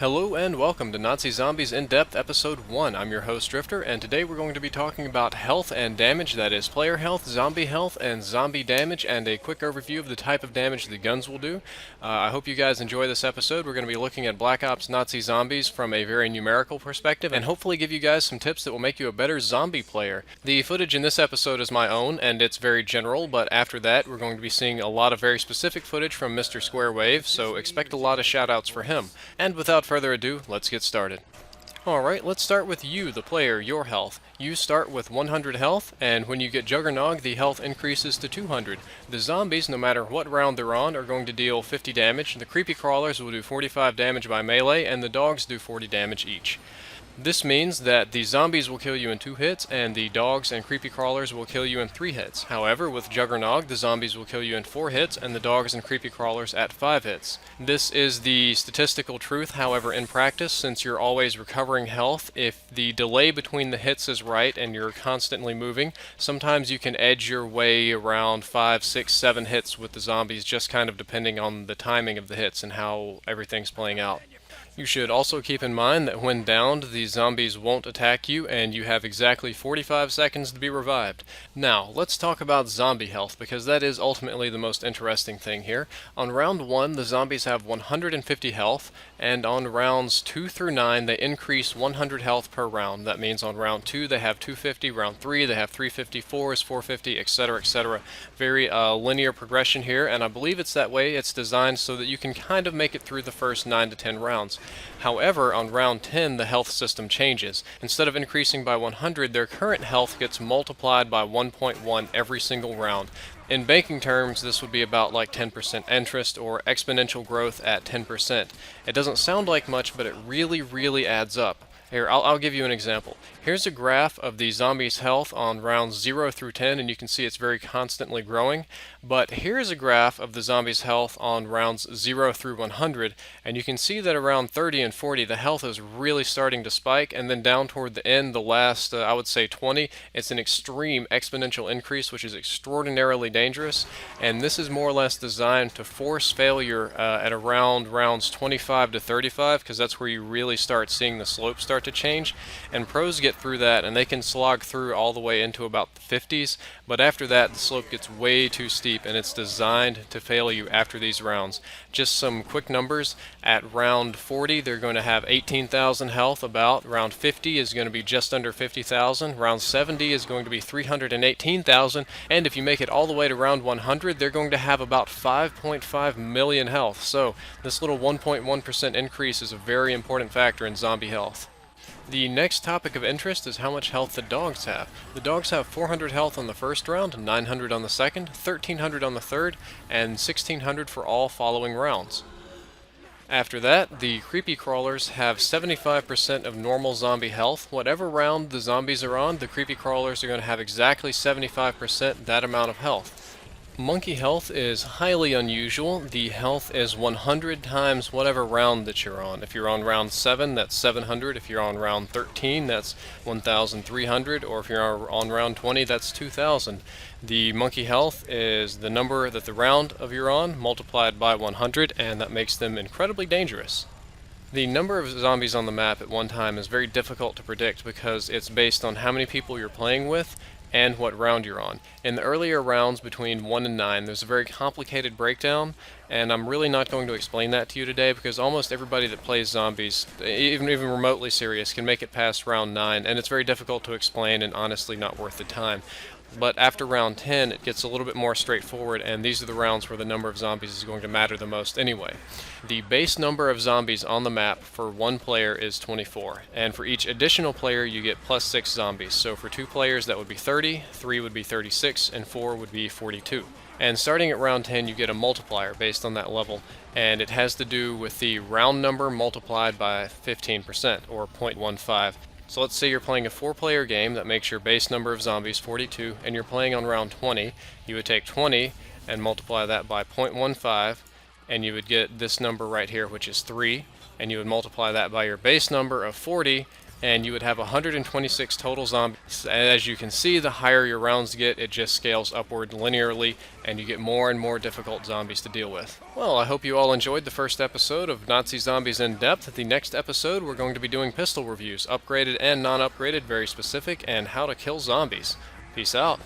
Hello and welcome to Nazi Zombies In-Depth Episode 1. I'm your host Drifter, and today we're going to be talking about health and damage, that is player health, and zombie damage, and a quick overview of the type of damage the guns will do. I hope you guys enjoy this episode. We're going to be looking at Black Ops Nazi Zombies from a very numerical perspective, and hopefully give you guys some tips that will make you a better zombie player. The footage in this episode is my own, and it's very general, but after that we're going to be seeing a lot of very specific footage from Mr. Square Wave, so expect a lot of shoutouts for him. And without further ado, let's get started. Alright, let's start with you, the player, your health. You start with 100 health, and when you get Juggernog, the health increases to 200. The zombies, no matter what round they're on, are going to deal 50 damage. The creepy crawlers will do 45 damage by melee, and the dogs do 40 damage each. This means that the zombies will kill you in 2 hits, and the dogs and creepy crawlers will kill you in 3 hits. However, with Juggernog, the zombies will kill you in 4 hits, and the dogs and creepy crawlers at 5 hits. This is the statistical truth, however, in practice, since you're always recovering health, if the delay between the hits is right and you're constantly moving, sometimes you can edge your way around 5, 6, 7 hits with the zombies, just kind of depending on the timing of the hits and how everything's playing out. You should also keep in mind that when downed, the zombies won't attack you, and you have exactly 45 seconds to be revived. Now, let's talk about zombie health, because that is ultimately the most interesting thing here. On round 1, the zombies have 150 health, and on rounds 2 through 9, they increase 100 health per round. That means on round 2, they have 250, round 3, they have 350, 4 is 450, etc., etc. Very linear progression here, and I believe it's that way. It's designed so that you can kind of make it through the first 9 to 10 rounds. However, on round 10, the health system changes. Instead of increasing by 100, their current health gets multiplied by 1.1 every single round. In banking terms, this would be about like 10% interest or exponential growth at 10%. It doesn't sound like much, but it really adds up. Here, I'll give you an example. Here's a graph of the zombies' health on rounds 0 through 10, and you can see it's very constantly growing. But here's a graph of the zombies' health on rounds 0 through 100, and you can see that around 30 and 40, the health is really starting to spike, and then down toward the end, the last, I would say 20, it's an extreme exponential increase, which is extraordinarily dangerous, and this is more or less designed to force failure at around rounds 25 to 35, because that's where you really start seeing the slope start to change, and pros get through that and they can slog through all the way into about the 50s, but after that the slope gets way too steep, and it's designed to fail you after these rounds. Just some quick numbers: at round 40 they're going to have 18,000 health, about round 50 is going to be just under 50,000, round 70 is going to be 318,000, and if you make it all the way to round 100 they're going to have about 5.5 million health. So this little 1.1% increase is a very important factor in zombie health. The next topic of interest is how much health the dogs have. The dogs have 400 health on the first round, 900 on the second, 1300 on the third, and 1600 for all following rounds. After that, the creepy crawlers have 75% of normal zombie health. Whatever round the zombies are on, the creepy crawlers are going to have exactly 75% that amount of health. Monkey health is highly unusual. The health is 100 times whatever round that you're on. If you're on round 7, that's 700. If you're on round 13, that's 1,300. Or if you're on round 20, that's 2,000. The monkey health is the number that the round of you're on multiplied by 100, and that makes them incredibly dangerous. The number of zombies on the map at one time is very difficult to predict because it's based on how many people you're playing with and what round you're on. In the earlier rounds between 1 and 9, there's a very complicated breakdown, and I'm really not going to explain that to you today because almost everybody that plays zombies, even remotely serious, can make it past round 9, and it's very difficult to explain and honestly not worth the time. But after round 10, it gets a little bit more straightforward, and these are the rounds where the number of zombies is going to matter the most anyway. The base number of zombies on the map for one player is 24, and for each additional player you get plus 6 zombies. So for 2 players that would be 30, 3 would be 36, and 4 would be 42. And starting at round 10 you get a multiplier based on that level, and it has to do with the round number multiplied by 15%, or 0.15. So let's say you're playing a 4-player game that makes your base number of zombies 42, and you're playing on round 20. You would take 20 and multiply that by 0.15, and you would get this number right here, which is 3, and you would multiply that by your base number of 40, and you would have 126 total zombies. As you can see, the higher your rounds get, it just scales upward linearly, and you get more and more difficult zombies to deal with. Well, I hope you all enjoyed the first episode of Nazi Zombies in Depth. The next episode, we're going to be doing pistol reviews, upgraded and non-upgraded, very specific, and how to kill zombies. Peace out.